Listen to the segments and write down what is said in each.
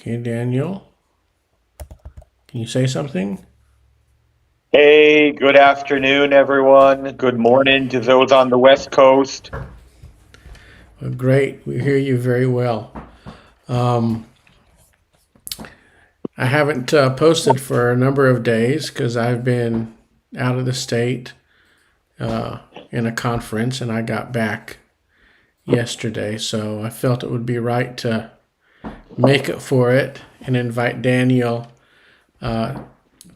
Okay, Daniel, can you say something? Hey, good afternoon, everyone. Good morning to those on the West Coast. Well, great. We hear you very well. Um, I haven't posted for a number of days because I've been out of the state uh, in a conference, and I got back yesterday. So I felt it would be right to make it for it and invite Daniel uh,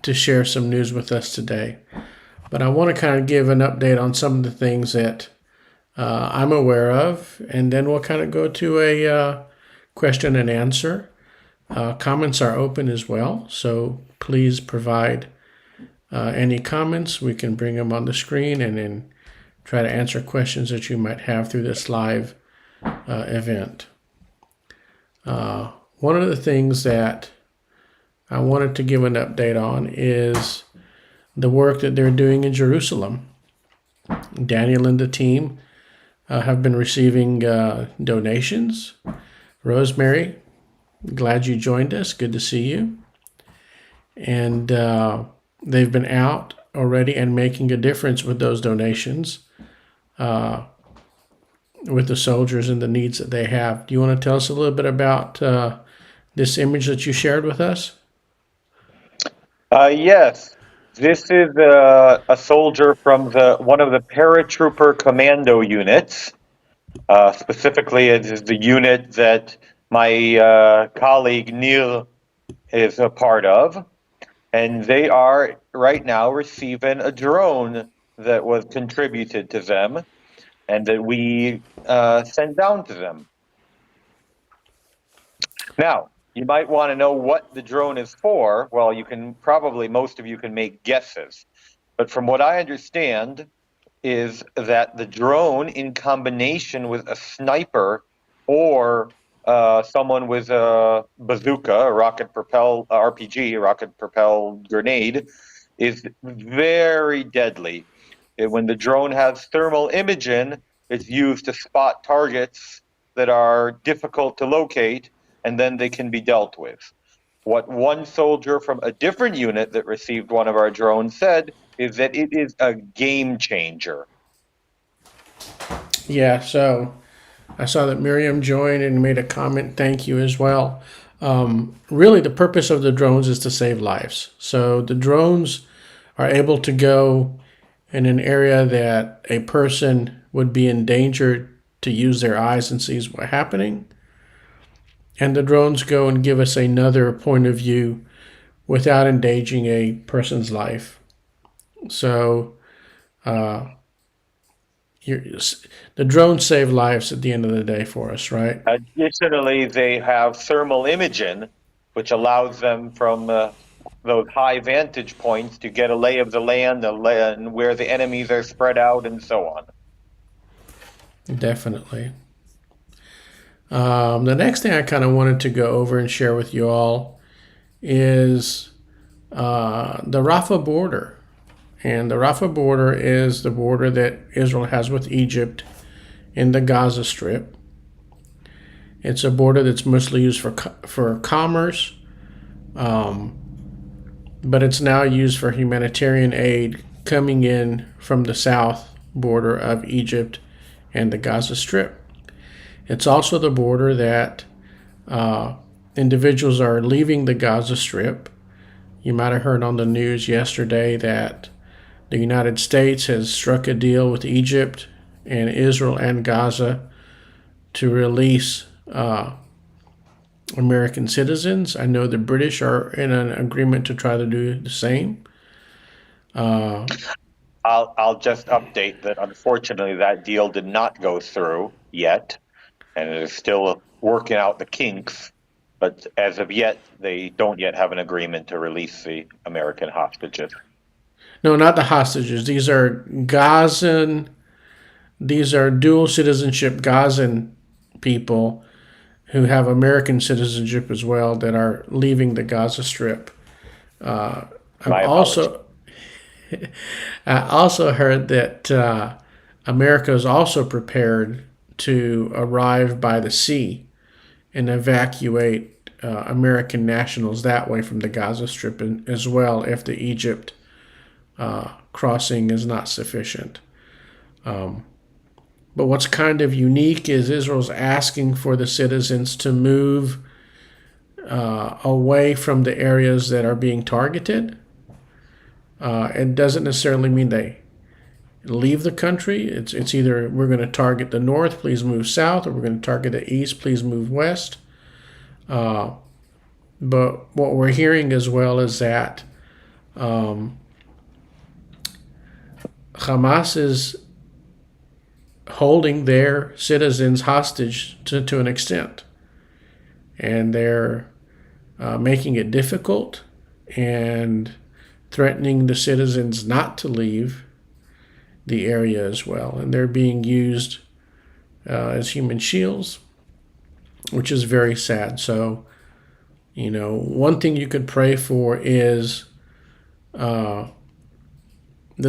to share some news with us today. But I want to kind of give an update on some of the things that I'm aware of, and then we'll kind of go to a question and answer. Comments are open as well, so please provide any comments. We can bring them on the screen and then try to answer questions that you might have through this live event. One of the things that I wanted to give an update on is the work that they're doing in Jerusalem. Daniel and the team have been receiving donations. Rosemary, glad you joined us. Good to see you. And they've been out already and making a difference with those donations, with the soldiers and the needs that they have. Do you want to tell us a little bit about this image that you shared with us? Yes, this is a soldier from the one of the paratrooper commando units. Specifically, it is the unit that my colleague Neil is a part of, and they are right now receiving a drone that was contributed to them and that we sent down to them. Now, you might want to know what the drone is for. Well, you can probably, most of you can make guesses. But from what I understand, is that the drone, in combination with a sniper or someone with a bazooka, a rocket propelled RPG, a rocket propelled grenade, is very deadly. When the drone has thermal imaging, it's used to spot targets that are difficult to locate, and then they can be dealt with. What one soldier from a different unit that received one of our drones said is that it is a game changer. Yeah, so I saw that Miriam joined and made a comment. Thank you as well. Really, the purpose of the drones is to save lives. So the drones are able to go in an area that a person would be in danger to use their eyes and sees what's happening. And the drones go and give us another point of view without endangering a person's life. So uh, the drones save lives at the end of the day for us, right? Additionally, they have thermal imaging, which allows them from those high vantage points to get a lay of the land and where the enemies are spread out and so on. Definitely. The next thing I kind of wanted to go over and share with you all is the Rafah border. And the Rafah border is the border that Israel has with Egypt in the Gaza Strip. It's a border that's mostly used for commerce, um, but it's now used for humanitarian aid coming in from the south border of Egypt and the Gaza Strip. It's also the border that uh, individuals are leaving the Gaza Strip. You might have heard on the news yesterday that the United States has struck a deal with Egypt and Israel and Gaza to release American citizens. I know the British are in an agreement to try to do the same. Uh, I'll just update that unfortunately that deal did not go through yet, and it is still working out the kinks. But as of yet, they don't yet have an agreement to release the American hostages. no, not the hostages. These are Gazan. These are dual citizenship Gazan people who have American citizenship as well that are leaving the Gaza Strip. Uh, I've My apologies. also I also heard that America is also prepared to arrive by the sea and evacuate American nationals that way from the Gaza Strip as well if the Egypt crossing is not sufficient. But what's kind of unique is Israel's asking for the citizens to move away from the areas that are being targeted. It doesn't necessarily mean they leave the country. It's either we're going to target the north, please move south, or we're going to target the east, please move west. But what we're hearing as well is that Hamas is holding their citizens hostage to an extent. And they're making it difficult and threatening the citizens not to leave the area as well. And they're being used as human shields, which is very sad. So, one thing you could pray for is the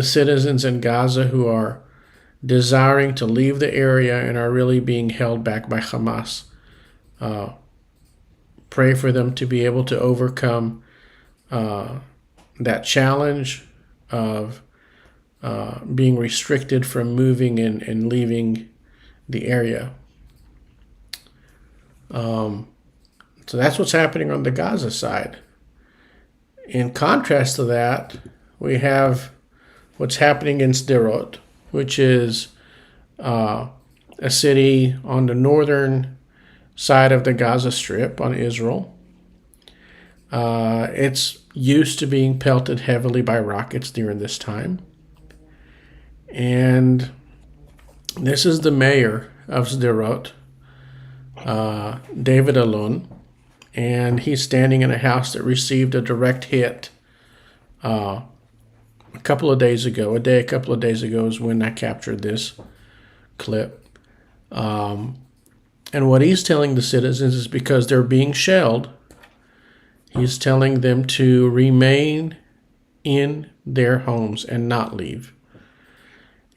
citizens in Gaza who are desiring to leave the area and are really being held back by Hamas. Pray for them to be able to overcome that challenge of being restricted from moving and leaving the area. So that's what's happening on the Gaza side. In contrast to that, we have what's happening in Sderot, which is a city on the northern side of the Gaza Strip on Israel. It's used to being pelted heavily by rockets during this time. And this is the mayor of Sderot, David Alon, and he's standing in a house that received a direct hit a couple of days ago is when I captured this clip. And what he's telling the citizens is because they're being shelled, he's telling them to remain in their homes and not leave.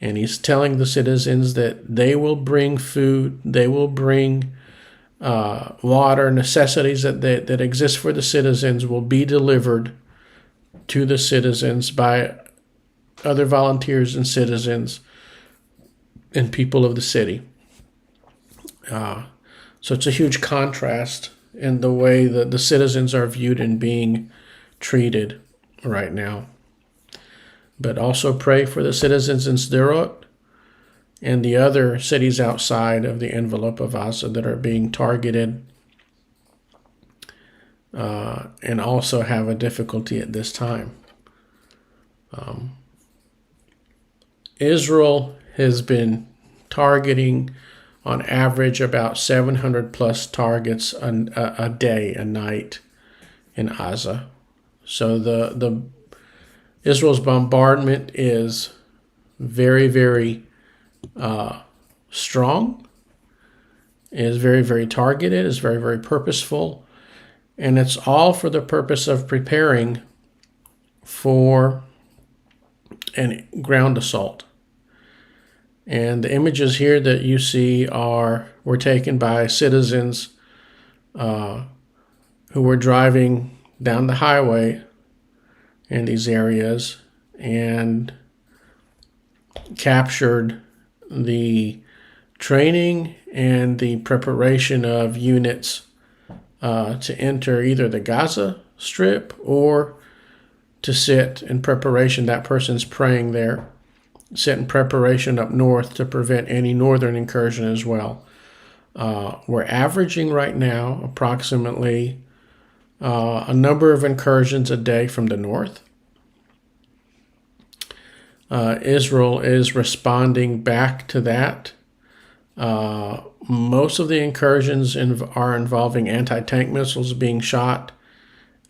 And he's telling the citizens that they will bring food, they will bring water, necessities that exist for the citizens will be delivered to the citizens by other volunteers and citizens and people of the city. So it's a huge contrast in the way that the citizens are viewed and being treated right now. But also pray for the citizens in Sderot and the other cities outside of the envelope of Gaza that are being targeted and also have a difficulty at this time. Israel has been targeting on average about 700 plus targets a day, a night in Gaza. So the Israel's bombardment is very, very strong, is very, very targeted, is very, very purposeful, and it's all for the purpose of preparing for a ground assault. And the images here that you see were taken by citizens who were driving down the highway in these areas and captured the training and the preparation of units to enter either the Gaza Strip or to sit in preparation. That person's praying there. Sit in preparation up north to prevent any northern incursion as well. We're averaging right now approximately a number of incursions a day from the north. Israel is responding back to that. Most of the incursions are involving anti-tank missiles being shot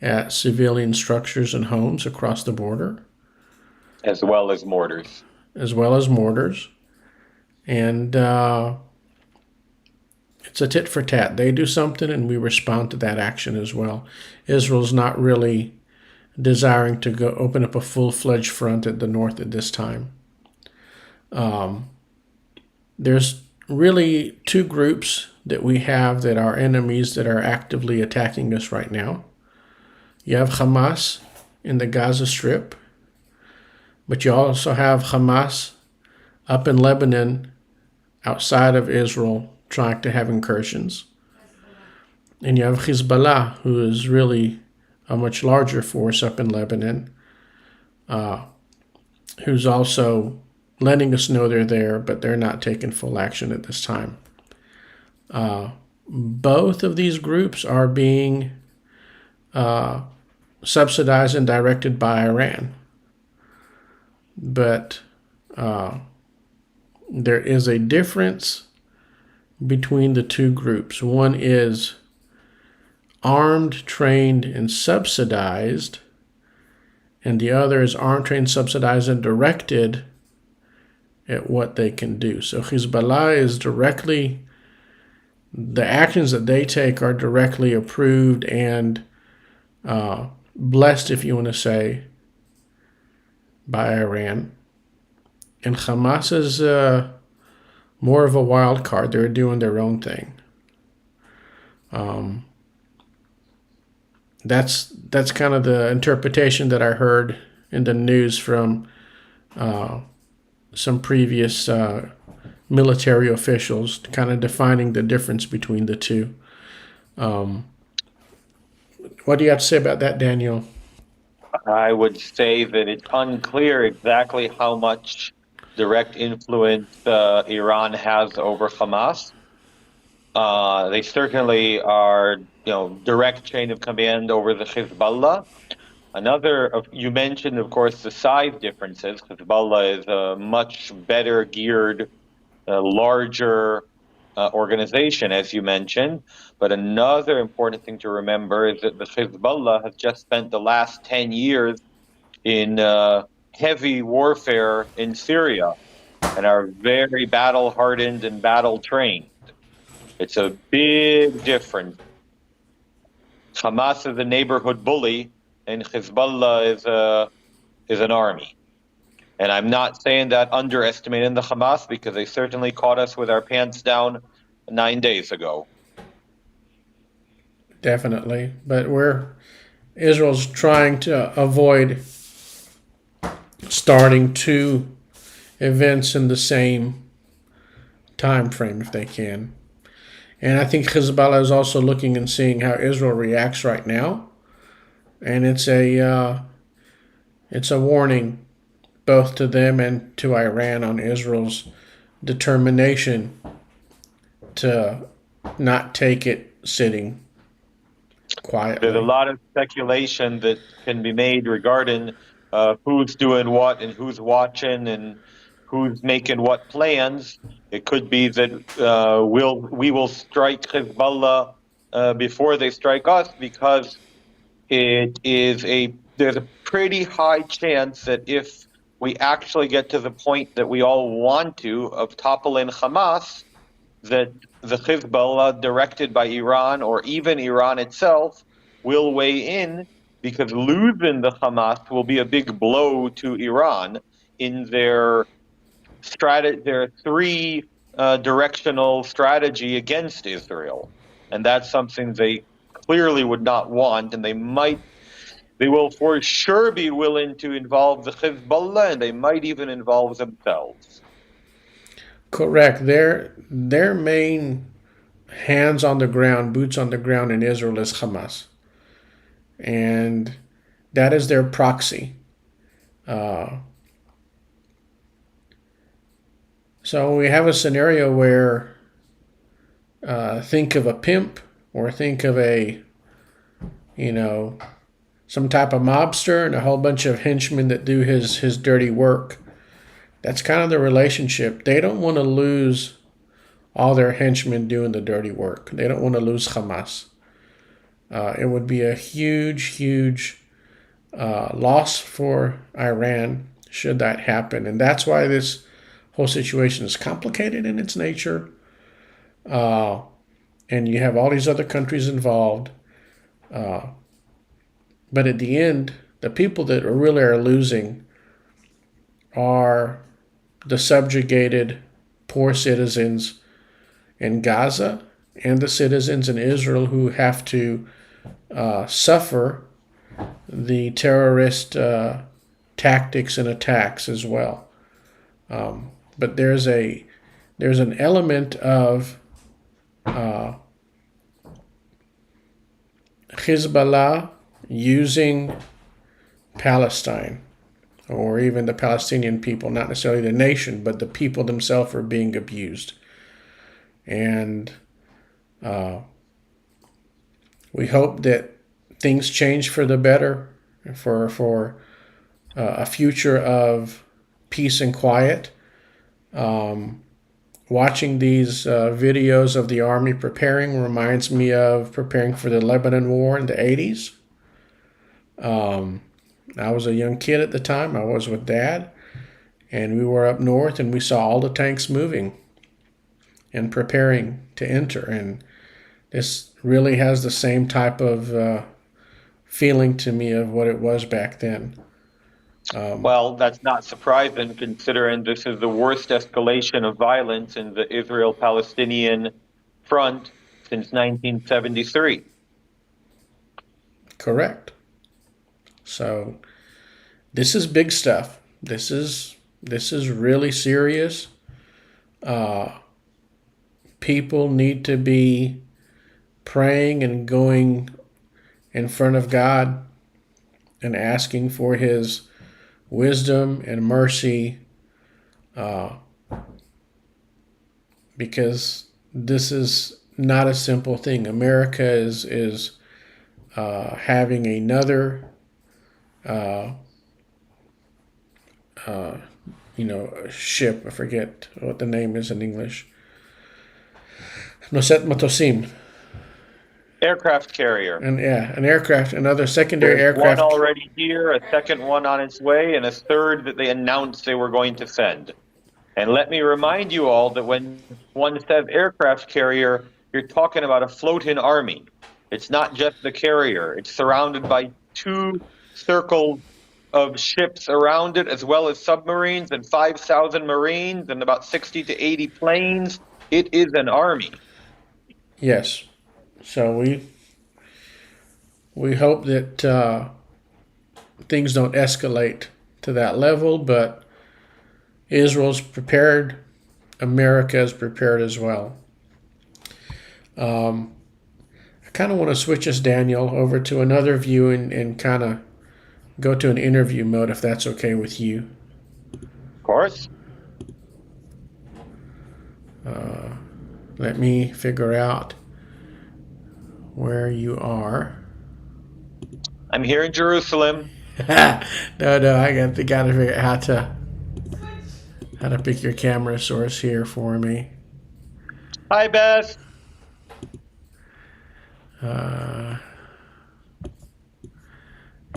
at civilian structures and homes across the border. As well as mortars. And it's a tit for tat. They do something and we respond to that action as well. Israel's not really desiring to go open up a full-fledged front at the north at this time. There's really two groups that we have that are enemies that are actively attacking us right now. You have Hamas in the Gaza Strip, but you also have Hamas up in Lebanon outside of Israel trying to have incursions. And you have Hezbollah, who is really a much larger force up in Lebanon, who's also letting us know they're there, but they're not taking full action at this time. Both of these groups are being subsidized and directed by Iran. But there is a difference between the two groups. One is armed, trained, and subsidized, and the other is armed, trained, subsidized, and directed at what they can do. So Hezbollah is directly, the actions that they take are directly approved and blessed, if you want to say, by Iran. And Hamas is more of a wild card. They're doing their own thing. That's kind of the interpretation that I heard in the news from some previous military officials, kind of defining the difference between the two. What do you have to say about that, Daniel? I would say that it's unclear exactly how much direct influence Iran has over Hamas. They certainly are, direct chain of command over the Hezbollah. You mentioned, of course, the size differences. Hezbollah is a much better geared, larger organization, as you mentioned. But another important thing to remember is that the Hezbollah has just spent the last 10 years in heavy warfare in Syria and are very battle hardened and battle trained. It's a big difference. Hamas is a neighborhood bully, and Hezbollah is an army. And I'm not saying that underestimating the Hamas, because they certainly caught us with our pants down 9 days ago. Definitely, but Israel's trying to avoid starting two events in the same time frame if they can. And I think Hezbollah is also looking and seeing how Israel reacts right now, and it's a warning both to them and to Iran on Israel's determination to not take it sitting quietly. There's a lot of speculation that can be made regarding who's doing what and who's watching and who's making what plans. It could be that we will strike Hezbollah before they strike us, because there's a pretty high chance that if we actually get to the point that we all want to of toppling Hamas, that the Hezbollah, directed by Iran or even Iran itself, will weigh in, because losing the Hamas will be a big blow to Iran in their three directional strategy against Israel. And that's something they clearly would not want, and they will for sure be willing to involve the Hezbollah, and they might even involve themselves. Correct. Their main hands on the ground, boots on the ground in Israel is Hamas, and that is their proxy. So we have a scenario where think of a pimp, or think of some type of mobster and a whole bunch of henchmen that do his dirty work. That's kind of the relationship. They don't want to lose all their henchmen doing the dirty work. They don't want to lose Hamas. It would be a huge, huge loss for Iran should that happen. And that's why this whole situation is complicated in its nature. And you have all these other countries involved. But at the end, the people that really are losing are the subjugated poor citizens in Gaza and the citizens in Israel who have to suffer the terrorist tactics and attacks as well. But there's an element of Hezbollah using Palestine, or even the Palestinian people, not necessarily the nation, but the people themselves are being abused. And we hope that things change for the better, for a future of peace and quiet. Watching these videos of the army preparing reminds me of preparing for the Lebanon War in the 80s. I was a young kid at the time. I was with Dad, and we were up north, and we saw all the tanks moving and preparing to enter. And this really has the same type of feeling to me of what it was back then. Well, that's not surprising considering this is the worst escalation of violence in the Israel-Palestinian front since 1973. Correct. So this is big stuff. This is really serious. People need to be praying and going in front of God and asking for His wisdom and mercy, because this is not a simple thing. America is having another ship. I forget what the name is in English. Noset Matosim. Aircraft carrier. And an aircraft, another secondary There's aircraft. one already here, a second one on its way, and a third that they announced they were going to send. And let me remind you all that when one says aircraft carrier, you're talking about a floating army. It's not just the carrier. It's surrounded by 2 circles of ships around it, as well as submarines and 5,000 Marines and about 60 to 80 planes. It is an army. Yes. So we hope that things don't escalate to that level, but Israel's prepared. America is prepared as well. I kind of want to switch us, Daniel, over to another view and kind of go to an interview mode, if that's okay with you. Of course. Let me figure out where you are. I'm here in Jerusalem. No, I got to figure out how to pick your camera source here for me. Hi, Beth.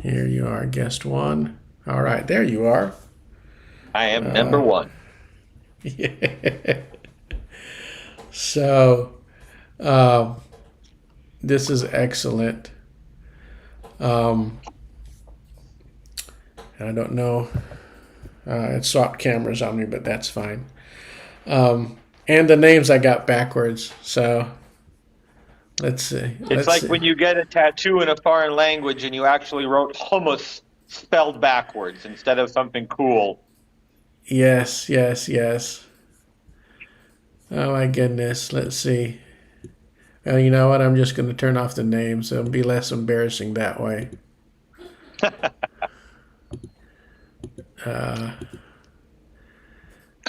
Here you are, guest 1. All right, there you are. I am number 1. Yeah. So, this is excellent. I don't know. It swapped cameras on me, but that's fine. And the names I got backwards. So let's see. It's like when you get a tattoo in a foreign language and you actually wrote hummus spelled backwards instead of something cool. Yes. Oh my goodness. Let's see. Well, you know what? I'm just going to turn off the names. It'll be less embarrassing that way.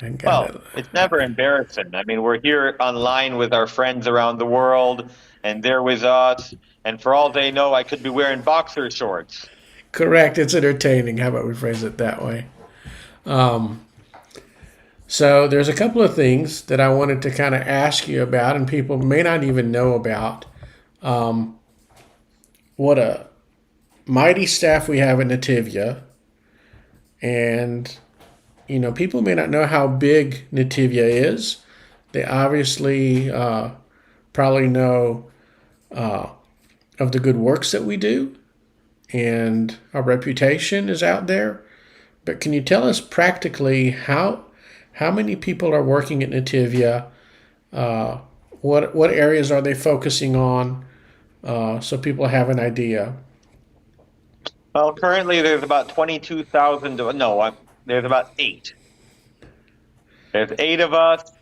It's never embarrassing. I mean, we're here online with our friends around the world, and they're with us. And for all they know, I could be wearing boxer shorts. Correct. It's entertaining. How about we phrase it that way? So there's a couple of things that I wanted to kind of ask you about, and people may not even know about. What a mighty staff we have at Netivyah. And, people may not know how big Netivyah is. They obviously probably know of the good works that we do, and our reputation is out there. But can you tell us practically how many people are working at Netivyah? What areas are they focusing on, so people have an idea? Well, currently there's about 22,000. No, there's about eight. There's eight of us.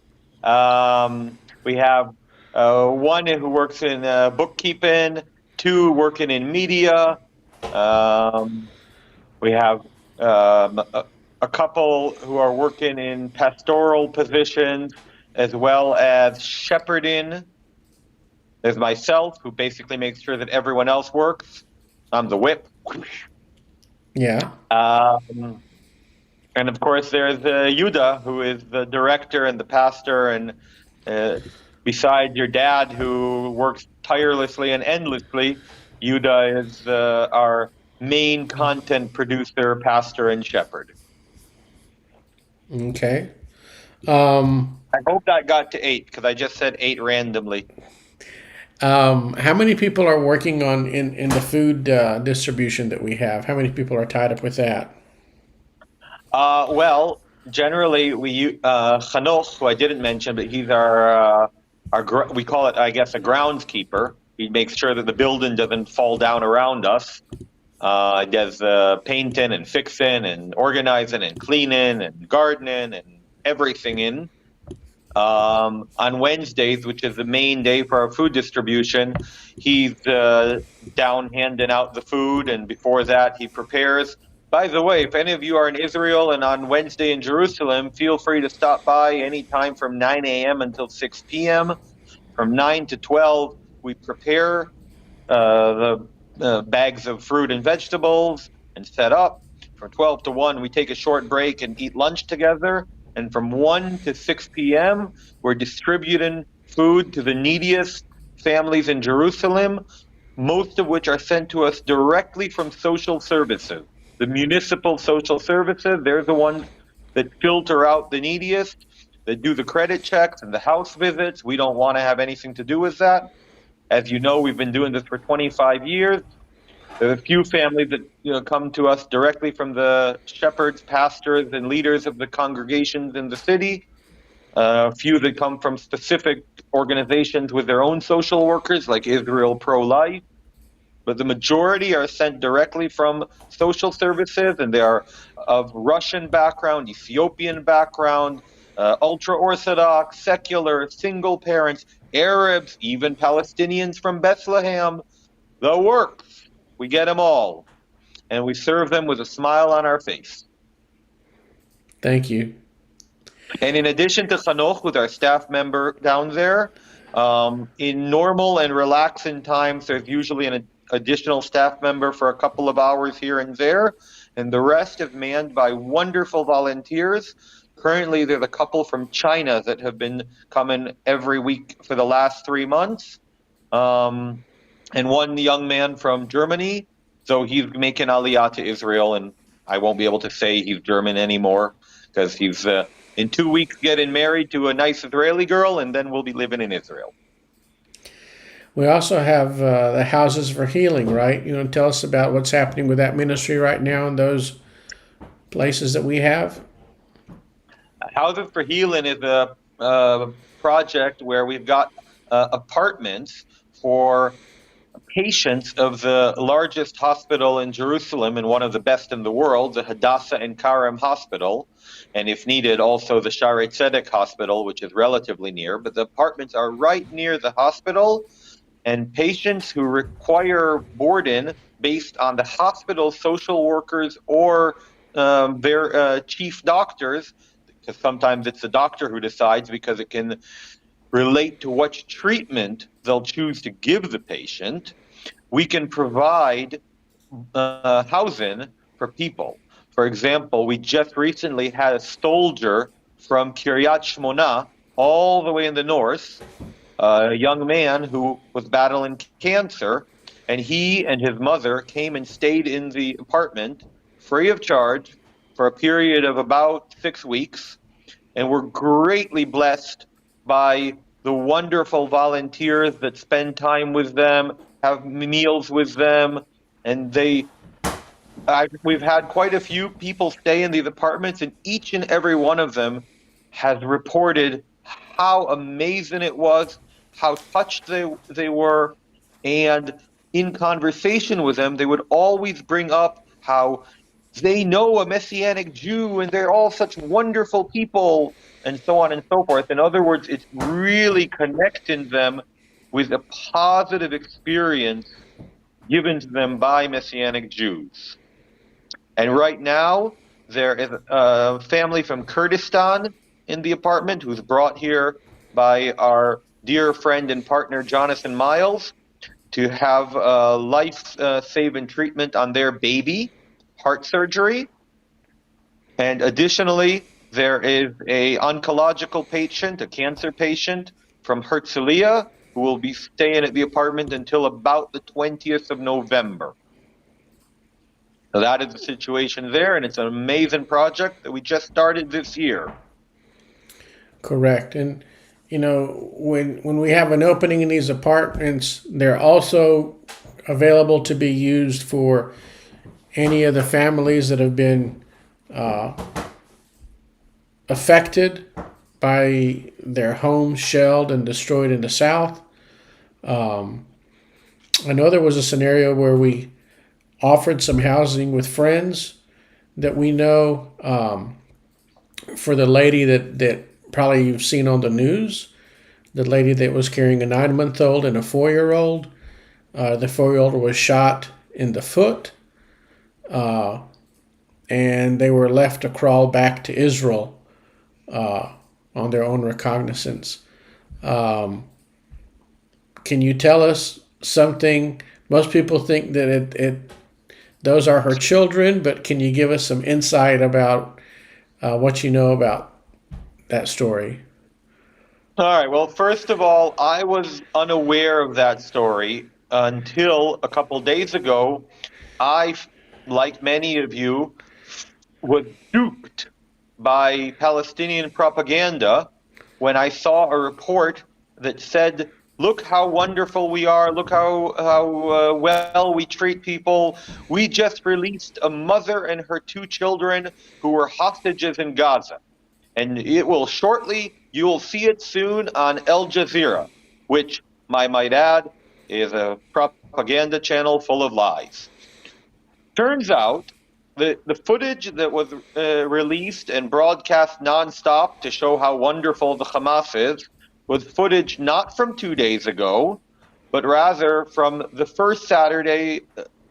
We have one who works in bookkeeping, two working in media. Um, we have a couple who are working in pastoral positions as well as shepherding. There's myself, who basically makes sure that everyone else works. I'm the whip. Yeah. Um, and of course, there's Yuda, who is the director and the pastor. And uh, besides your dad, who works tirelessly and endlessly, Yuda is our main content producer, pastor, and shepherd. Okay. Um, I hope that got to eight because I just said eight randomly. how many people are working on in the food distribution that we have? How many people are tied up with that? Well, generally Chanoch, who I didn't mention, but he's our we call it, I guess, a groundskeeper. He makes sure that the building doesn't fall down around us. Does painting and fixing and organizing and cleaning and gardening and everything in. On Wednesdays, which is the main day for our food distribution, he's down handing out the food, and before that, he prepares. By the way, if any of you are in Israel and on Wednesday in Jerusalem, feel free to stop by anytime from 9 a.m. until 6 p.m. From 9 to 12, we prepare the bags of fruit and vegetables and set up. From 12 to 1, we take a short break and eat lunch together. And from 1 to 6 p.m., we're distributing food to the neediest families in Jerusalem, most of which are sent to us directly from social services. The municipal social services, they're the ones that filter out the neediest, that do the credit checks and the house visits. We don't want to have anything to do with that. As you know, we've been doing this for 25 years. There are a few families that come to us directly from the shepherds, pastors, and leaders of the congregations in the city. A few that come from specific organizations with their own social workers, like Israel Pro-Life. But the majority are sent directly from social services, and they are of Russian background, Ethiopian background, ultra-Orthodox, secular, single parents, Arabs, even Palestinians from Bethlehem. The works. We get them all, and we serve them with a smile on our face. Thank you. And in addition to Chanoch, with our staff member down there, in normal and relaxing times, there's usually an additional staff member for a couple of hours here and there, and the rest is manned by wonderful volunteers. Currently, there's a couple from China that have been coming every week for the last 3 months. And one young man from Germany. So he's making Aliyah to Israel, and I won't be able to say he's German anymore because he's in 2 weeks getting married to a nice Israeli girl, and then we'll be living in Israel. We also have the Houses for Healing, right? You know, tell us about what's happening with that ministry right now in those places that we have. Houses for Healing is a project where we've got apartments for patients of the largest hospital in Jerusalem and one of the best in the world, the Hadassah and Karem Hospital, and if needed, also the Shaarei Tzedek Hospital, which is relatively near. But the apartments are right near the hospital, and patients who require boarding based on the hospital social workers or their chief doctors, because sometimes it's the doctor who decides because it can relate to what treatment they'll choose to give the patient, we can provide housing for people. For example, we just recently had a soldier from Kiryat Shmona, all the way in the north, a young man who was battling cancer, and he and his mother came and stayed in the apartment free of charge for a period of about 6 weeks, and were greatly blessed by the wonderful volunteers that spend time with them, have meals with them, and we've had quite a few people stay in these apartments, and each and every one of them has reported how amazing it was, how touched they were, and in conversation with them, they would always bring up how they know a Messianic Jew and they're all such wonderful people, and so on and so forth. In other words, it's really connecting them with a positive experience given to them by Messianic Jews. And right now, there is a family from Kurdistan in the apartment who's brought here by our dear friend and partner, Jonathan Miles, to have life-saving treatment on their baby, heart surgery. And additionally, there is a oncological patient, a cancer patient from Herzliya, who will be staying at the apartment until about the 20th of November. So that is the situation there, and it's an amazing project that we just started this year. Correct. And when we have an opening in these apartments, they're also available to be used for any of the families that have been affected by their homes shelled and destroyed in the South. I know there was a scenario where we offered some housing with friends that we know, for the lady that probably you've seen on the news, the lady that was carrying a 9-month-old and a 4-year-old. The 4-year-old was shot in the foot, and they were left to crawl back to Israel on their own recognizance. Can you tell us something? Most people think that those are her children, but can you give us some insight about what you know about that story? All right. Well, first of all, I was unaware of that story until a couple days ago. I, like many of you, was duped by Palestinian propaganda when I saw a report that said, "Look how wonderful we are! Look how well we treat people. We just released a mother and her 2 children who were hostages in Gaza, and it will shortly. You'll see it soon on Al Jazeera, which, I might add, is a propaganda channel full of lies." Turns out the footage that was released and broadcast nonstop to show how wonderful the Hamas is was footage not from 2 days ago, but rather from the first Saturday,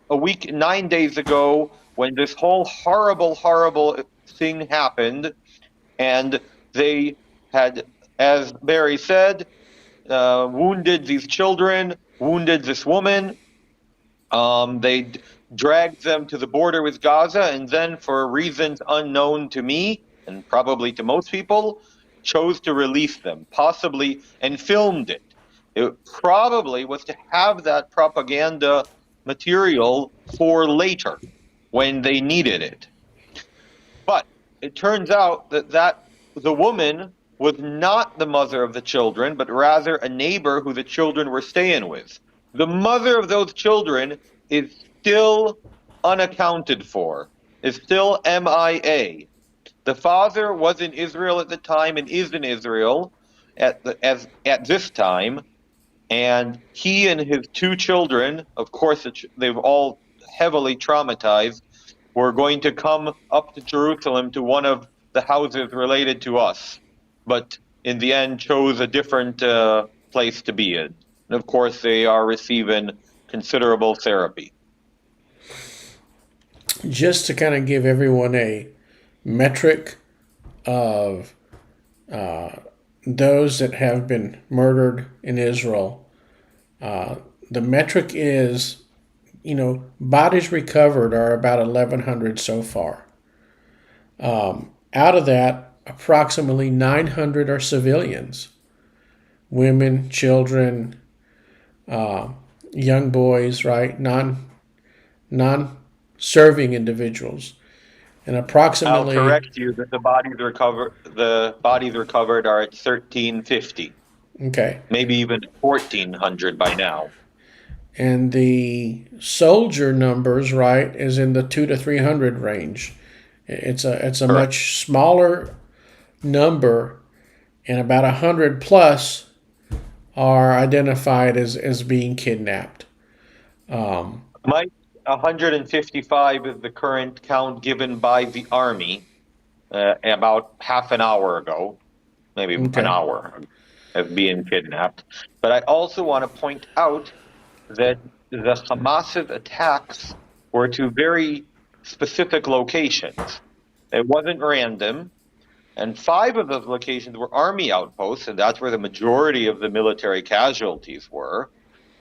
a week, 9 days ago, when this whole horrible, horrible thing happened. And they had, as Barry said, wounded these children, wounded this woman. They dragged them to the border with Gaza, and then, for reasons unknown to me and probably to most people, chose to release them, possibly, and filmed it. It probably was to have that propaganda material for later when they needed it. But it turns out that the woman was not the mother of the children, but rather a neighbor who the children were staying with. The mother of those children is still unaccounted for, is still MIA. The father was in Israel at the time and is in Israel at this time, and he and his 2 children, of course, they've all heavily traumatized, were going to come up to Jerusalem to one of the houses related to us, but in the end chose a different place to be in. And of course, they are receiving considerable therapy. Just to kind of give everyone a metric of those that have been murdered in Israel, the metric is, bodies recovered are about 1,100 so far. Out of that, approximately 900 are civilians, women, children, young boys, right? Non-serving individuals, and approximately. I'll correct you that the bodies recovered are at 1,350. Okay. Maybe even 1,400 by now. And the soldier numbers, right, is in the 200 to 300 range. It's a much smaller number, and about 100 plus are identified as being kidnapped. Mike, 155 is the current count given by the Army about half an hour ago, maybe an Okay. hour, of being kidnapped. But I also want to point out that the Hamas's attacks were to very specific locations. It wasn't random. And 5 of those locations were army outposts, and that's where the majority of the military casualties were.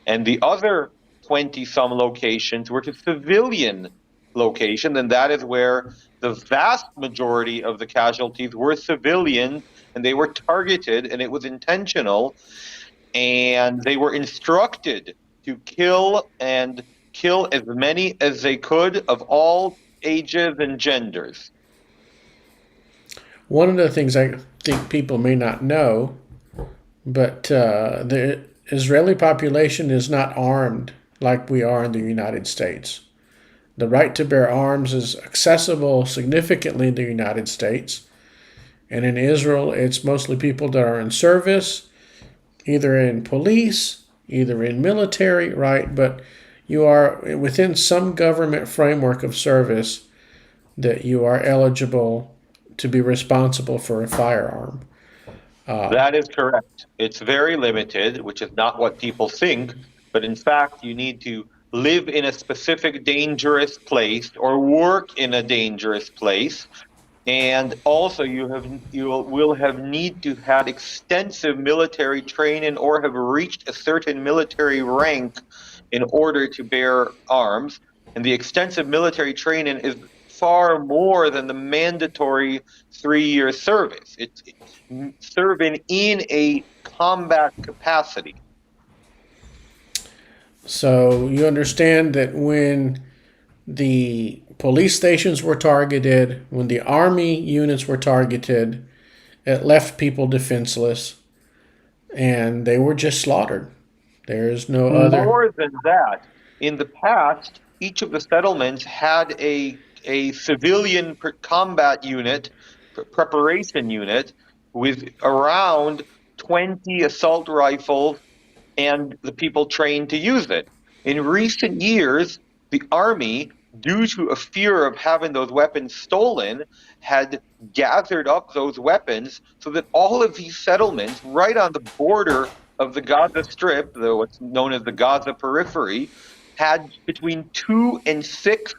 And the other 20 some locations were to civilian locations, and that is where the vast majority of the casualties were civilians, and they were targeted, and it was intentional, and they were instructed to kill as many as they could of all ages and genders. One of the things I think people may not know, but the Israeli population is not armed like we are in the United States. The right to bear arms is accessible significantly in the United States. And in Israel, it's mostly people that are in service, either in police, either in military, right? But you are within some government framework of service that you are eligible to be responsible for a firearm. That is correct. It's very limited, which is not what people think, but in fact, you need to live in a specific dangerous place or work in a dangerous place. And also, will have need to had extensive military training or have reached a certain military rank in order to bear arms. And the extensive military training is far more than the mandatory 3-year service. It's serving in a combat capacity. So you understand that when the police stations were targeted, when the army units were targeted, it left people defenseless and they were just slaughtered. There is no other. More than that, in the past, each of the settlements had a civilian combat unit, preparation unit, with around 20 assault rifles and the people trained to use it. In recent years, the army, due to a fear of having those weapons stolen, had gathered up those weapons so that all of these settlements right on the border of the Gaza Strip, what's known as the Gaza periphery, had between 2 and 6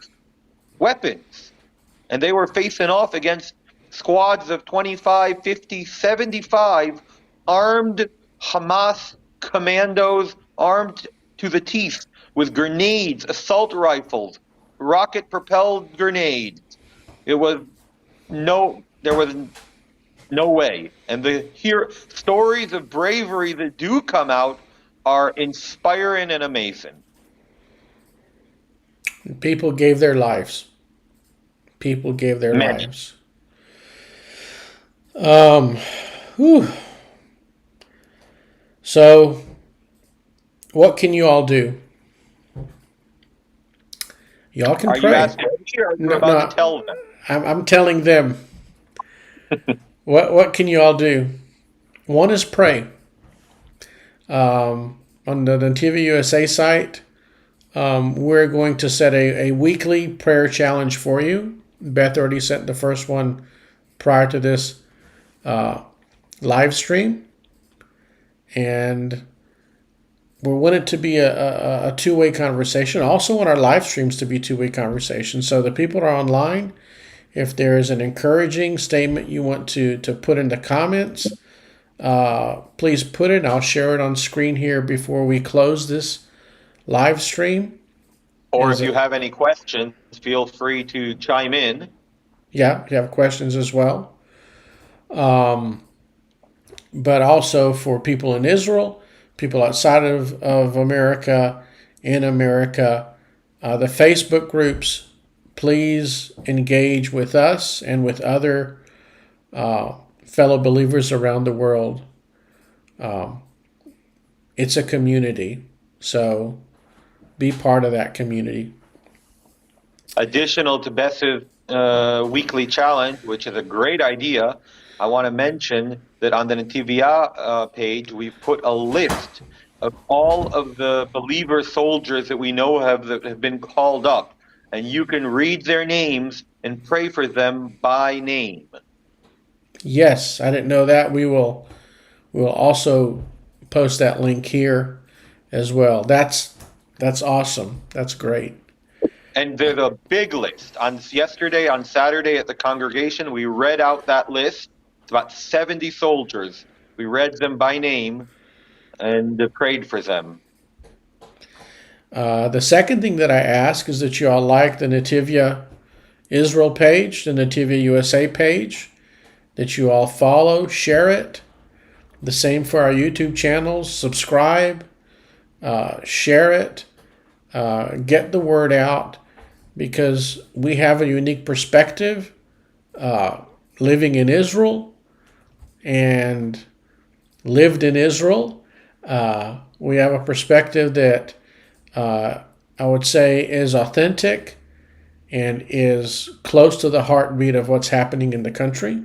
weapons. And they were facing off against squads of 25, 50, 75 armed Hamas commandos, armed to the teeth with grenades, assault rifles, rocket propelled grenades. There was no way. And the stories of bravery that do come out are inspiring and amazing. People gave their lives. People gave their Imagine. lives. Um, whew. So, what can you all do? Y'all can Are you pray. asking me or are you No, about no, to tell them? I'm telling them. What can you all do? One is pray. On the Netivyah USA site, we're going to set a weekly prayer challenge for you. Beth already sent the first one prior to this live stream. And we want it to be a two-way conversation. I also want our live streams to be two-way conversations. So the people that are online, if there is an encouraging statement you want to put in the comments, please put it. I'll share it on screen here before we close this live stream. Or if you have any questions, feel free to chime in. Yeah, if you have questions as well. But also for people in Israel, people outside of America, in America, the Facebook groups, please engage with us and with other fellow believers around the world. It's a community, so be part of that community. Additional to Bess's weekly challenge, which is a great idea, I want to mention that on the Netivyah page, we've put a list of all of the believer soldiers that we know that have been called up, and you can read their names and pray for them by name. Yes, I didn't know that. We'll also post that link here as well. That's awesome. That's great. And there's a big list. On Saturday at the congregation, we read out that list. It's about 70 soldiers. We read them by name and prayed for them. The second thing that I ask is that you all like the Netivyah Israel page, the Netivyah USA page, that you all follow, share it. The same for our YouTube channels. Subscribe, share it, get the word out, because we have a unique perspective living in Israel and lived in Israel. We have a perspective that I would say is authentic and is close to the heartbeat of what's happening in the country,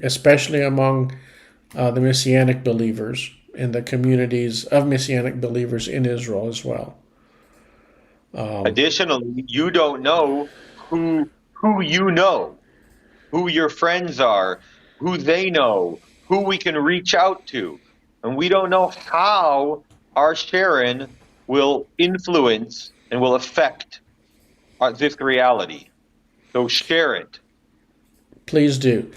especially among the Messianic believers and the communities of Messianic believers in Israel as well. Additionally, you don't know who you know, who your friends are, who they know, who we can reach out to. And we don't know how our sharing will influence and will affect this reality. So share it. Please do.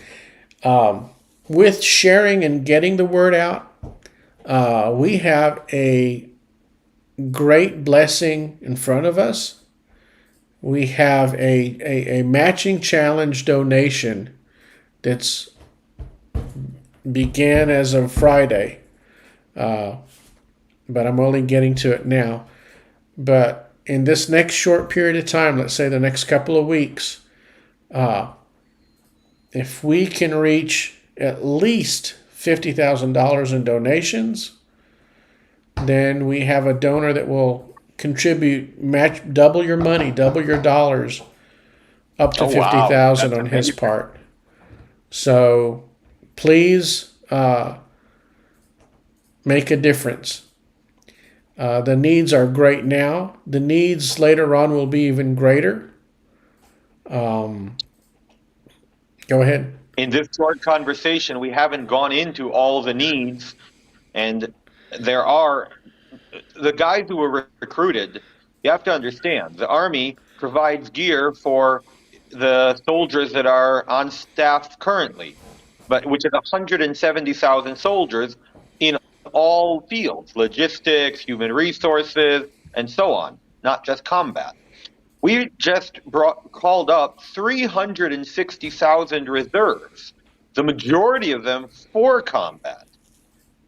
With sharing and getting the word out, we have a great blessing in front of us. We have a matching challenge donation that's began as of Friday, but I'm only getting to it now. But in this next short period of time, let's say the next couple of weeks, if we can reach at least $50,000 in donations, then we have a donor that will contribute, match, double your money, double your dollars, up to Oh, wow. 50,000 That's on his amazing. part. So please make a difference. The needs are great now. The needs later on will be even greater. Go ahead. In this short conversation, we haven't gone into all the needs, and there are the guys who were recruited. You have to understand the Army provides gear for the soldiers that are on staff currently, but which is 170,000 soldiers in all fields, logistics, human resources, and so on, not just combat. We just called up 360,000 reserves, the majority of them for combat.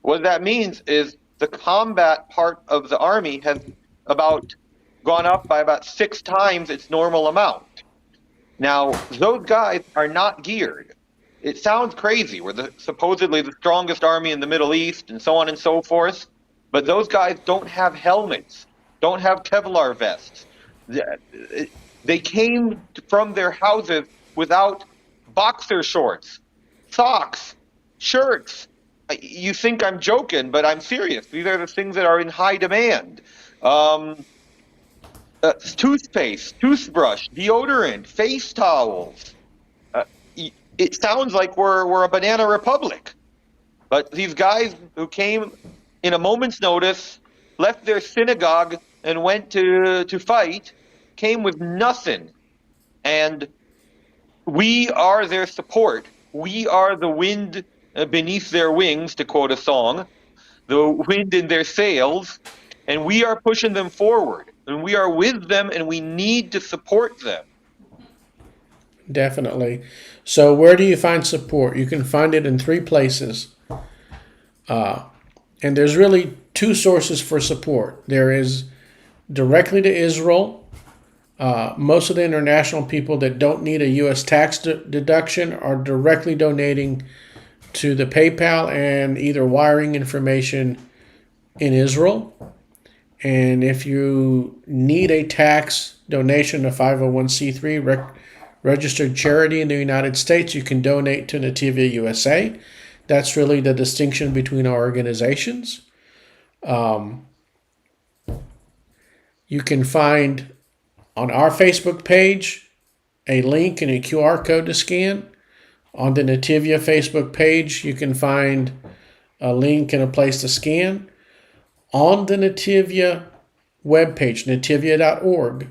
What that means is the combat part of the Army has about gone up by about 6 times its normal amount. Now, those guys are not geared. It sounds crazy. We're supposedly the strongest army in the Middle East and so on and so forth, but those guys don't have helmets, don't have Kevlar vests. They came from their houses without boxer shorts, socks, shirts. You think I'm joking, but I'm serious. These are the things that are in high demand. Toothpaste, toothbrush, deodorant, face towels. It sounds like we're a banana republic, but these guys who came in a moment's notice, left their synagogue and went to fight, came with nothing, and we are their support. We are the wind beneath their wings, to quote a song, the wind in their sails, and we are pushing them forward, and we are with them, and we need to support them. Definitely. So where do you find support? You can find it in 3 places. And there's really 2 sources for support. There is directly to Israel. Most of the international people that don't need a U.S. tax deduction are directly donating to the PayPal and either wiring information in Israel. And if you need a tax donation, a 501c3, registered charity in the United States, you can donate to Netivyah USA. That's really the distinction between our organizations. You can find on our Facebook page a link and a QR code to scan. On the Netivyah Facebook page, you can find a link and a place to scan. On the Netivyah webpage, netivyah.org,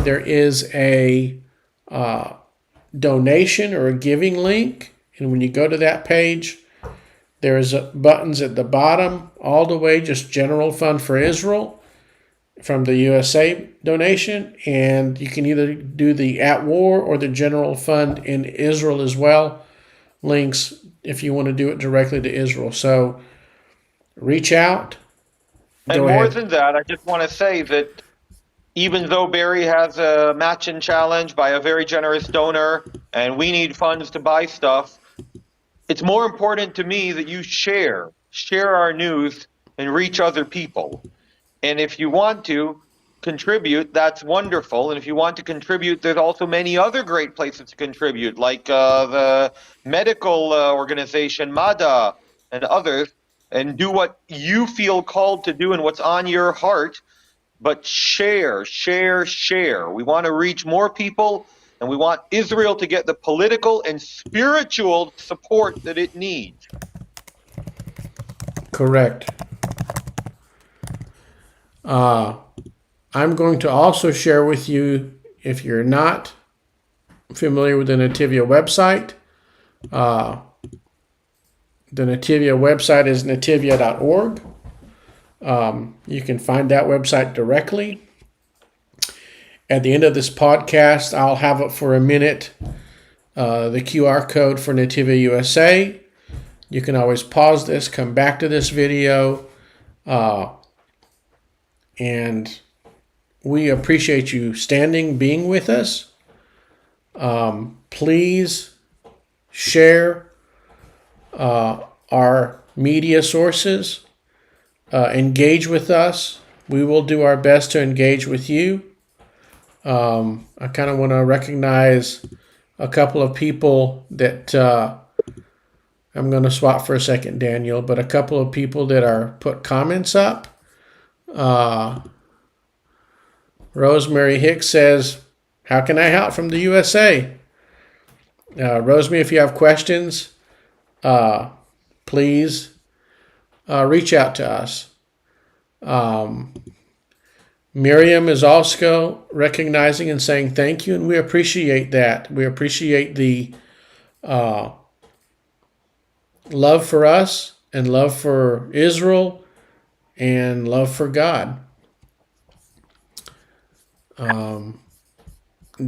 there is a donation or a giving link. And when you go to that page, there's buttons at the bottom, all the way, just General Fund for Israel from the USA donation. And you can either do the At War or the General Fund in Israel as well links if you want to do it directly to Israel. So reach out. And Go more ahead. than that, I just want to say that even though Barry has a matching challenge by a very generous donor and we need funds to buy stuff, it's more important to me that you share our news and reach other people. And if you want to contribute, that's wonderful. And if you want to contribute, there's also many other great places to contribute, like the medical organization, MADA, and others, and do what you feel called to do and what's on your heart. But share. We want to reach more people, and we want Israel to get the political and spiritual support that it needs. Correct. I'm going to also share with you, if you're not familiar with the Netivyah website, the Netivyah website is netivyah.org. You can find that website directly. At the end of this podcast, I'll have it for a minute, the QR code for Netivyah USA. You can always pause this, come back to this video, and we appreciate you being with us. Please share our media sources. Engage with us. We will do our best to engage with you. I kind of want to recognize a couple of people that I'm going to swap for a second, Daniel, but a couple of people that are put comments up. Rosemary Hicks says, "How can I help from the USA?" Rosemary, if you have questions, please reach out to us. Miriam is also recognizing and saying thank you, and we appreciate that. We appreciate the love for us and love for Israel and love for God.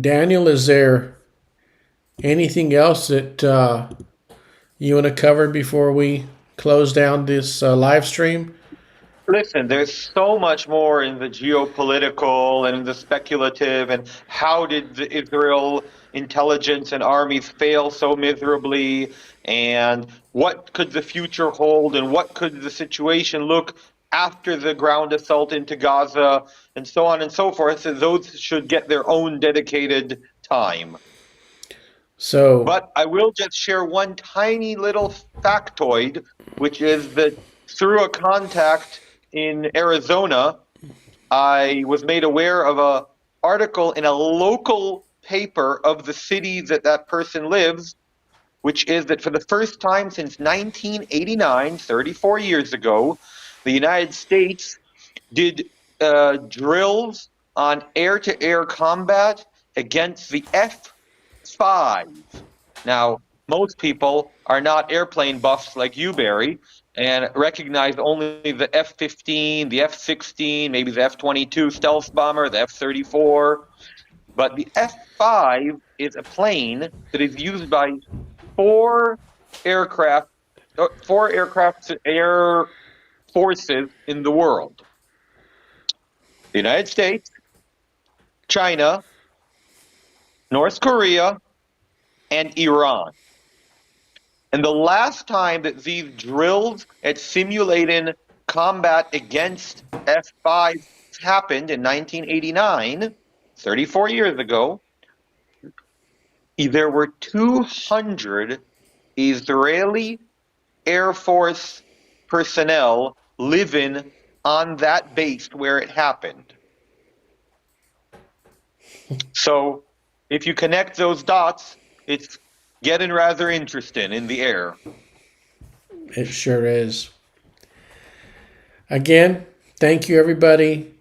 Daniel, is there anything else that you want to cover before we close down this live stream? Listen, there's so much more in the geopolitical and in the speculative, and how did the Israel intelligence and armies fail so miserably, and what could the future hold, and what could the situation look after the ground assault into Gaza, and so on and so forth. So those should get their own dedicated time. So, But I will just share one tiny little factoid, which is that through a contact in Arizona, I was made aware of an article in a local paper of the city that that person lives, which is that for the first time since 1989, 34 years ago, the United States did drills on air-to-air combat against the F-5. Now, most people are not airplane buffs like you, Barry, and recognize only the F-15, the F-16, maybe the F-22 stealth bomber, the F-34. But the F-5 is a plane that is used by four aircraft, air forces in the world: the United States, China, North Korea, and Iran. And the last time that these drills at simulating combat against F-5 happened in 1989, 34 years ago, There were 200 Israeli Air Force personnel living on that base where it happened. So if you connect those dots, it's getting rather interesting in the air. It sure is. Again, thank you, everybody.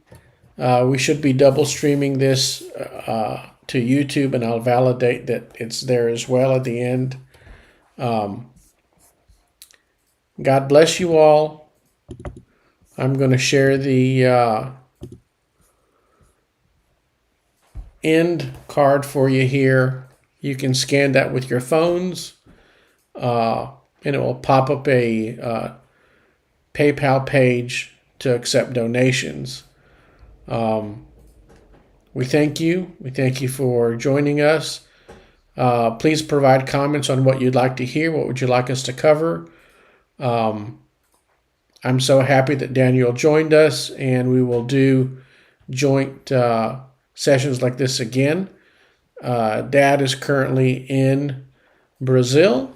We should be double streaming this to YouTube, and I'll validate that it's there as well at the end. God bless you all. I'm going to share the end card for you here. You can scan that with your phones, and it will pop up a PayPal page to accept donations. We thank you. We thank you for joining us. Please provide comments on what you'd like to hear. What would you like us to cover? I'm so happy that Daniel joined us, and we will do joint sessions like this again. Dad is currently in Brazil,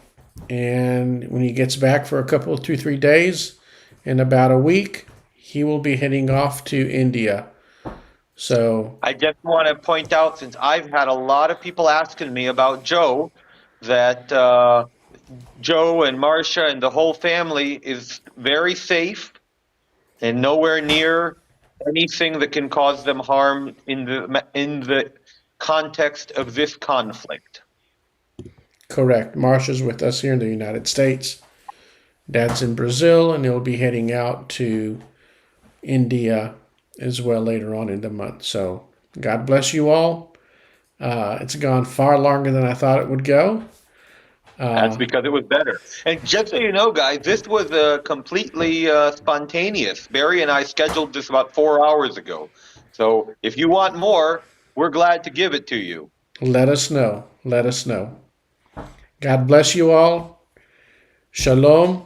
and when he gets back for a couple of 2-3 days, in about a week, he will be heading off to India. So I just want to point out, since I've had a lot of people asking me about Joe, that Joe and Marcia and the whole family is very safe and nowhere near anything that can cause them harm in the context of this conflict. correct. Marsha's with us here in the United States. Dad's in Brazil, and he'll be heading out to India as well later on in the month. So God bless you all. It's gone far longer than I thought it would go. That's because it was better. And just so you know, guys, this was completely spontaneous. Barry and I scheduled this about 4 hours ago. So if you want more, we're glad to give it to you. Let us know. Let us know. God bless you all. Shalom.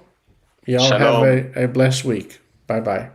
Y'all have Shalom. a blessed week. Bye bye.